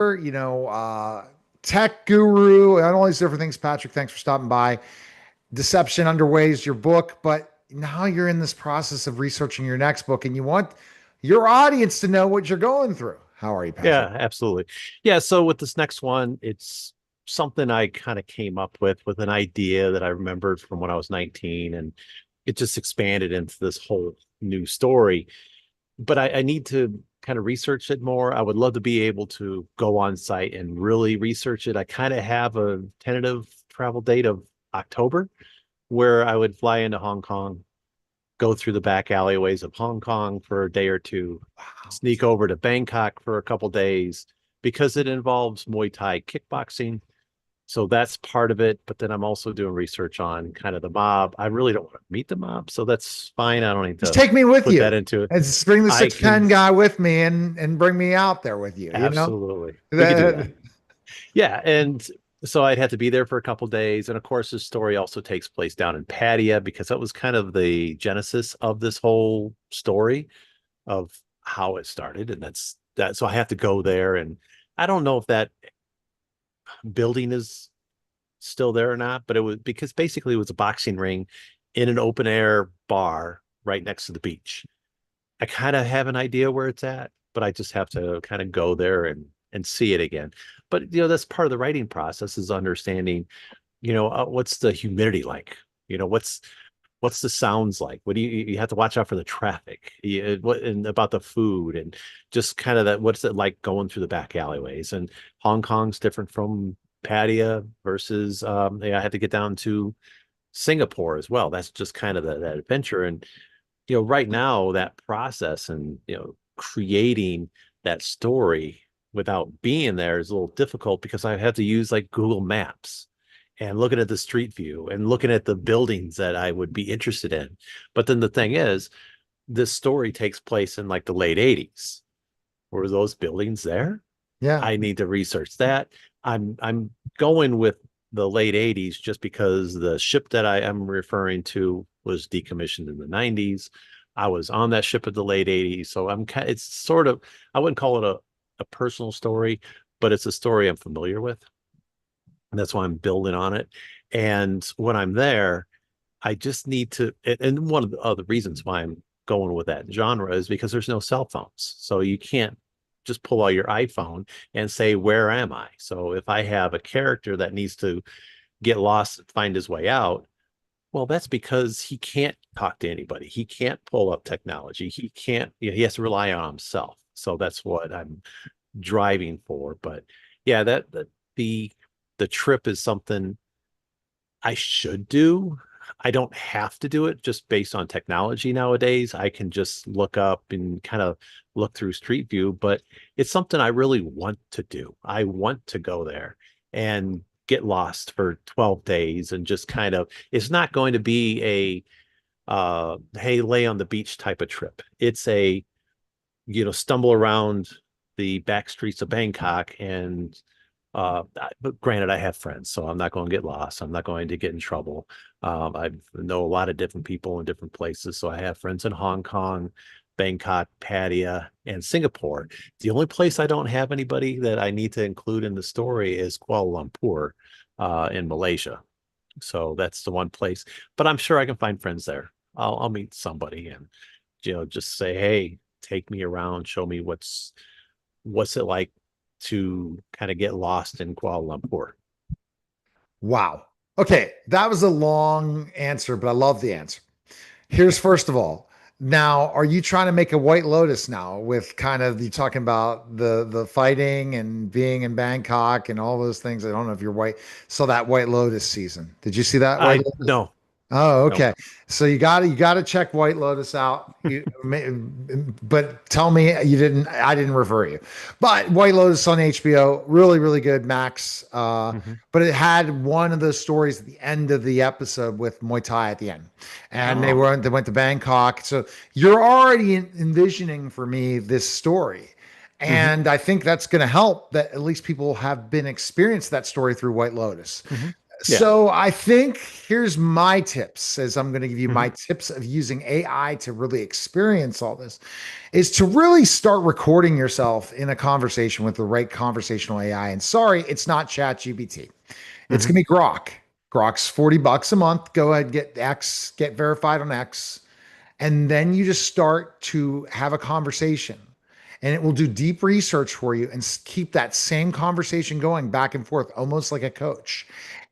you know, tech guru, and all these different things. Patrick, thanks for stopping by. Deception Underway is your book, but now you're in this process of researching your next book and you want your audience to know what you're going through. How are you, Patrick? Yeah, absolutely. Yeah, so with this next one, it's something I kind of came up with an idea that I remembered from when I was 19, and it just expanded into this whole new story. But I need to kind of research it more. I would love to be able to go on site and really research it. I kind of have a tentative travel date of October where I would fly into Hong Kong, go through the back alleyways of Hong Kong for a day or two, Wow. sneak over to Bangkok for a couple days because it involves Muay Thai kickboxing. So that's part of it. But then I'm also doing research on kind of the mob. I really don't want to meet the mob, so that's fine. I don't need Just to take me with put you that into it. and just bring the I 6'10" can guy with me and bring me out there with you, you know? absolutely, we could do that. That, Yeah, and so I'd have to be there for a couple days. And of course, this story also takes place down in Pattaya because that was kind of the genesis of this whole story of how it started. And that's that. So I have to go there. And I don't know if that building is still there or not, but it was because basically it was a boxing ring in an open air bar right next to the beach. I kind of have an idea where it's at, but I just have to kind of go there and see it again. But that's part of the writing process is understanding, what's the humidity like? What's the sounds like? What do you have to watch out for the traffic? What and about the food and just kind of that what's it like going through the back alleyways? And Hong Kong's different from Pattaya versus yeah, I had to get down to Singapore as well. That's just kind of that adventure. And right now that process and creating that story without being there is a little difficult because I have to use like Google Maps and looking at the street view and looking at the buildings that I would be interested in. But then the thing is, this story takes place in like the late 80s. Were those buildings there? yeah. I need to research that. I'm going with the late 80s just because the ship that I am referring to was decommissioned in the 90s. I was on that ship in the late 80s. So it's sort of I wouldn't call it a personal story, but it's a story I'm familiar with. And that's why I'm building on it. And when I'm there, I just need to, and one of the other reasons why I'm going with that genre is because there's no cell phones. So you can't just pull out your iPhone and say, where am I? So if I have a character that needs to get lost and find his way out, well, that's because he can't talk to anybody. He can't pull up technology. He can't, he has to rely on himself. So that's what I'm driving for. But yeah, that the the trip is something I should do. I don't have to do it just based on technology nowadays. I can just look up and kind of look through Street View, but it's something I really want to do. I want to go there and get lost for 12 days and just kind of, it's not going to be hey, lay on the beach type of trip. It's stumble around the back streets of Bangkok and but granted, I have friends, so I'm not going to get lost. I'm not going to get in trouble. I know a lot of different people in different places, so I have friends in Hong Kong, Bangkok, Pattaya, and Singapore. The only place I don't have anybody that I need to include in the story is Kuala Lumpur, in Malaysia. So that's the one place. But I'm sure I can find friends there. I'll meet somebody and just say, hey, take me around, show me what's it like to kind of get lost in Kuala Lumpur. Wow. Okay. That was a long answer, but I love the answer. Here's first of all, now, are you trying to make a White Lotus now with kind of you talking about the fighting and being in Bangkok and all those things? I don't know if you're white. So that White Lotus season. Did you see that White I Lotus? no, Oh, no. okay. So you gotta check White Lotus out. But tell me you didn't. I didn't refer you. But White Lotus on HBO, really, really good, Max. Mhm. But it had one of those stories at the end of the episode with Muay Thai at the end, and Oh. they went to Bangkok. So you're already envisioning for me this story. Hmm. And I think that's going to help that at least people have been experienced that story through White Lotus. Hmm. Yeah. So I think here's my tips as I'm going to give you my Hmm. tips of using AI to really experience all this is to really start recording yourself in a conversation with the right conversational AI. And sorry, it's not ChatGPT. It's Hmm. going to be Grok. Grok's $40 a month. Go ahead, get X, get verified on X. And then you just start to have a conversation and it will do deep research for you and keep that same conversation going back and forth, almost like a coach.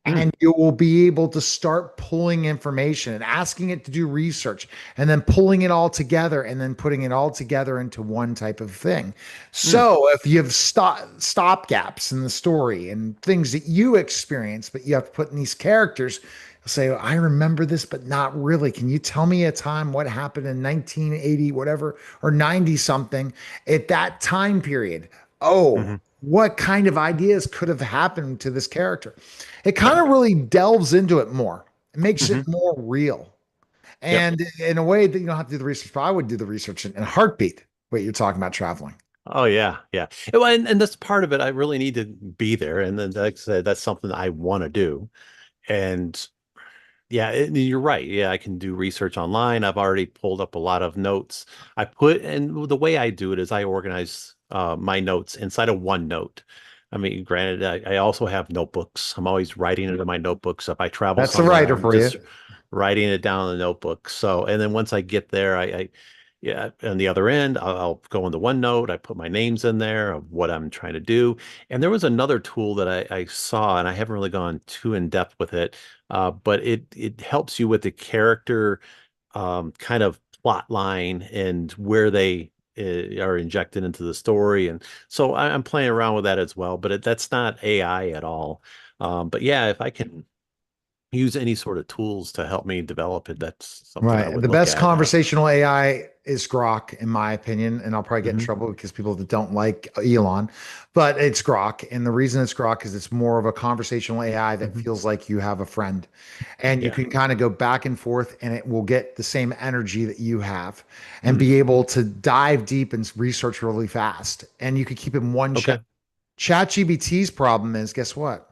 Mm. And you will be able to start pulling information and asking it to do research and then pulling it all together and then putting it all together into one type of thing. Mm. So if you have stop gaps in the story and things that you experience, but you have to put in these characters, say, I remember this, but not really. Can you tell me a time what happened in 1980, whatever, or 90 something at that time period? Oh, Hmm. what kind of ideas could have happened to this character? It kind of really delves into it more. It makes it Hmm. more real. Yep. And in a way that you don't have to do the research, but I would do the research in a heartbeat. Wait, you're talking about traveling. Oh yeah, yeah. Well, and that's part of it. I really need to be there, and then like I said, that's something I want to do. And yeah, you're right. Yeah, I can do research online. I've already pulled up a lot of notes. And the way I do it is I organize my notes inside of OneNote. I mean, granted, I also have notebooks. I'm always writing it in my notebooks. If I travel That's the somewhere, writer I'm for you. just writing it down in the notebook. So, and then once I get there, yeah, on the other end, I'll go into OneNote. I put my names in there of what I'm trying to do. And there was another tool that I saw, and I haven't really gone too in depth with it, but it helps you with the character kind of plot line and where they are injected into the story. And so I'm playing around with that as well, but that's not AI at all. But yeah, if I can use any sort of tools to help me develop it, that's something I Right. would The look best at. conversational AI is Grok, in my opinion. And I'll probably get in Hmm. trouble because people that don't like Elon, but it's Grok. And the reason it's Grok is it's more of a conversational AI that Hmm. feels like you have a friend. And you Yeah. can kind of go back and forth and it will get the same energy that you have and Hmm. be able to dive deep and research really fast. And you could keep in one chat. Okay. ChatGPT's problem is, guess what?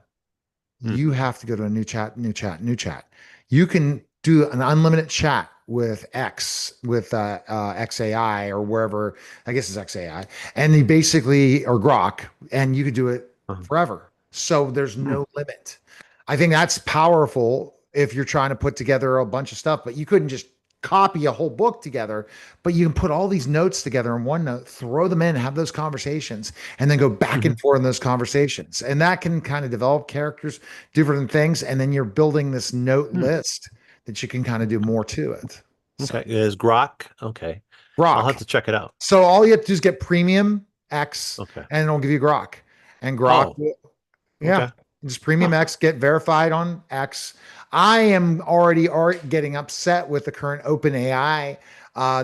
Mm. You have to go to a new chat, new chat, new chat. You can do an unlimited chat with X, with XAI or wherever, I guess it's XAI, and they basically, or Grok, and you could do it Uh-huh. forever. So there's Mm. no limit. I think that's powerful if you're trying to put together a bunch of stuff, but you couldn't just copy a whole book together, but you can put all these notes together in one note, throw them in, have those conversations, and then go back and Hmm. forth in those conversations. And that can kind of develop characters, different things. And then you're building this note Mm. list that you can kind of do more to it. So Okay. Is Grok? Okay. I'll have Grok. to check it out. So all you have to do is get premium X Okay. and it'll give you Grok. And Grok, Oh, yeah, okay. just premium Huh. X, get verified on X. I am already getting upset with the current OpenAI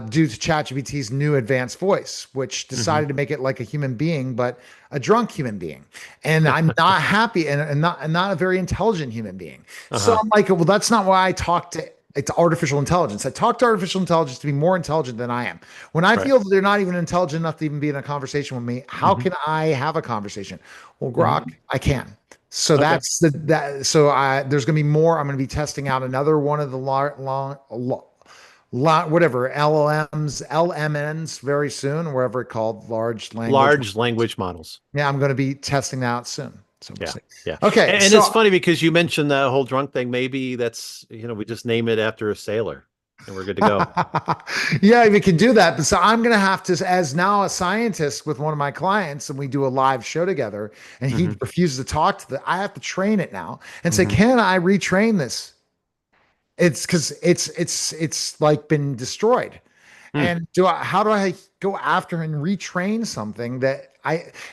due to ChatGPT's new advanced voice, which Hmm. decided to make it like a human being, but a drunk human being. And I'm not happy and not a very intelligent human being. So Uh-huh. I'm like, well, that's not why I talk to it's artificial intelligence. I talk to artificial intelligence to be more intelligent than I am. When I Right. feel that they're not even intelligent enough to even be in a conversation with me, how Hmm. can I have a conversation? Well, Hmm. Grok, I can. So Okay. that's the that. So there's going to be more. I'm going to be testing out another one of the whatever LLMs, LMNs very soon, wherever it called large language. Large language models. Yeah, I'm going to be testing that out soon. So we'll Yeah. see. Yeah. Okay, And it's so funny because you mentioned that whole drunk thing. Maybe that's, we just name it after a sailor and we're good to go. yeah, we can do that. But so I'm going to have to, as now a scientist with one of my clients, and we do a live show together, and he Hmm. refuses to talk to the. I have to train it now and say, Hmm. can I retrain this? It's because it's like been destroyed. Mm. And how do I go after and retrain something that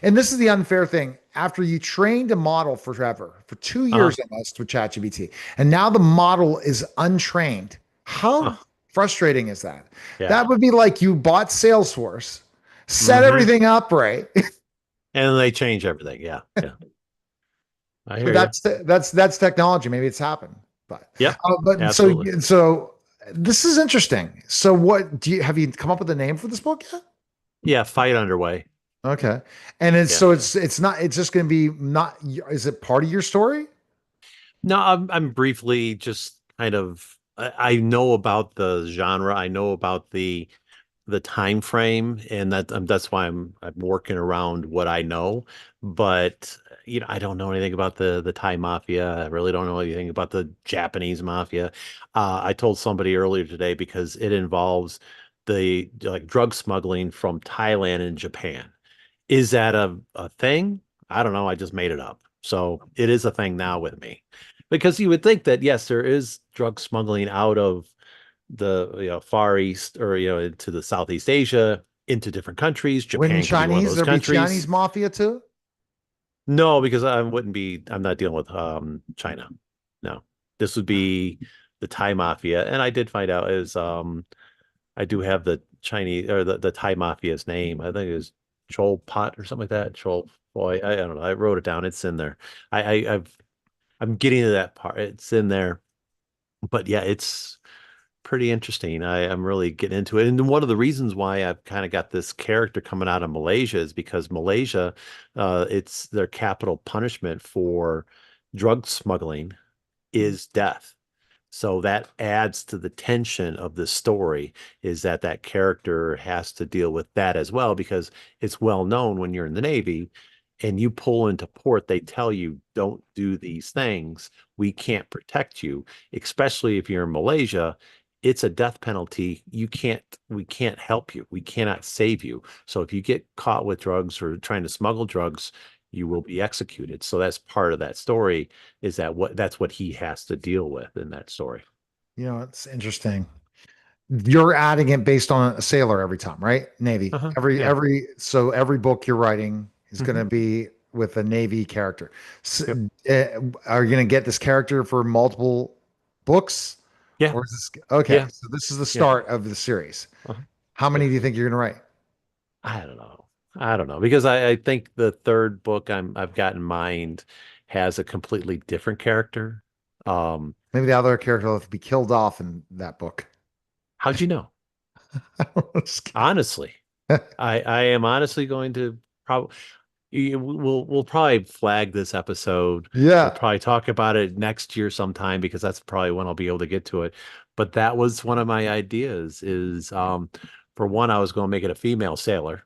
and this is the unfair thing. After you trained a model forever, for 2 years Uh-huh. almost with ChatGPT, and now the model is untrained, how Oh, frustrating is that? yeah. That would be like you bought Salesforce, set Hmm. everything up right, And they change everything. Yeah. Yeah. I but hear you. that's technology. Maybe it's happened, but Yep. but so Absolutely. so this is interesting. So what do you have you come up with a name for this book yet? Yeah. Fight underway. Okay. And it's Yeah. so it's not it's just going to be not is it part of your story? No, I'm briefly just kind of I know about the genre. I know about the time frame, and that's why I'm working around what I know. But I don't know anything about the Thai mafia. I really don't know anything about the Japanese mafia. I told somebody earlier today because it involves the like drug smuggling from Thailand and Japan. Is that a thing? I don't know. I just made it up. So it is a thing now with me. Because you would think that yes, there is drug smuggling out of the Far East or into the Southeast Asia, into different countries. When Japan could be one of Chinese, those there'd be Chinese countries. mafia too. No, because I'm not dealing with China. No. This would be the Thai mafia. And I did find out is I do have the Chinese or the Thai mafia's name. I think it was Chol Pot or something like that. Chol Boy. I don't know. I wrote it down. It's in there. I'm getting to that part. It's in there. But yeah, it's pretty interesting. I'm really getting into it. And one of the reasons why I've kind of got this character coming out of Malaysia is because Malaysia, it's their capital punishment for drug smuggling is death. So that adds to the tension of the story is that that character has to deal with that as well because it's well known when you're in the Navy and you pull into port, they tell you don't do these things. We can't protect you, especially if you're in Malaysia. It's a death penalty. We can't help you. We cannot save you. So if you get caught with drugs or trying to smuggle drugs, you will be executed. So that's part of that story is that's what he has to deal with in that story. It's interesting. You're adding it based on a sailor every time, right? Navy. Uh-huh. Yeah. Every book you're writing is going Hmm. to be with a Navy character. Yep. Are you going to get this character for multiple books, Yeah. or is this okay? Yeah. So this is the Yeah. start of the series. Uh-huh. How many Yeah. do you think you're going to write? I don't know. I don't know because I think the third book I've got in mind has a completely different character. Um, Maybe the other character will have to be killed off in that book. how'd you know? Just kidding. Honestly, I am honestly going to probably we'll probably flag this episode. We'll Yeah. probably talk about it next year sometime because that's probably when I'll be able to get to it. But that was one of my ideas is for one, I was going to make it a female sailor.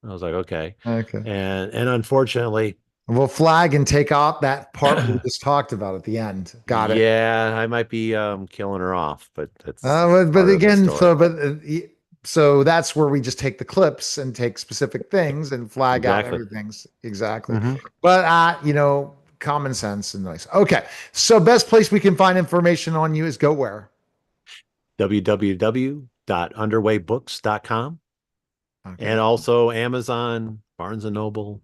I was like, okay. Okay. And unfortunately, We'll flag and take out that part we just talked about at the end. Got it. yeah, I might be killing her off, but that's But part of the again, story. so that's where we just take the clips and take specific things and flag out Exactly. everything's exactly. Hmm. But common sense and nice. Okay, so best place we can find information on you is go where? www.underwaybooks.com and Okay, also Amazon, Barnes and Noble,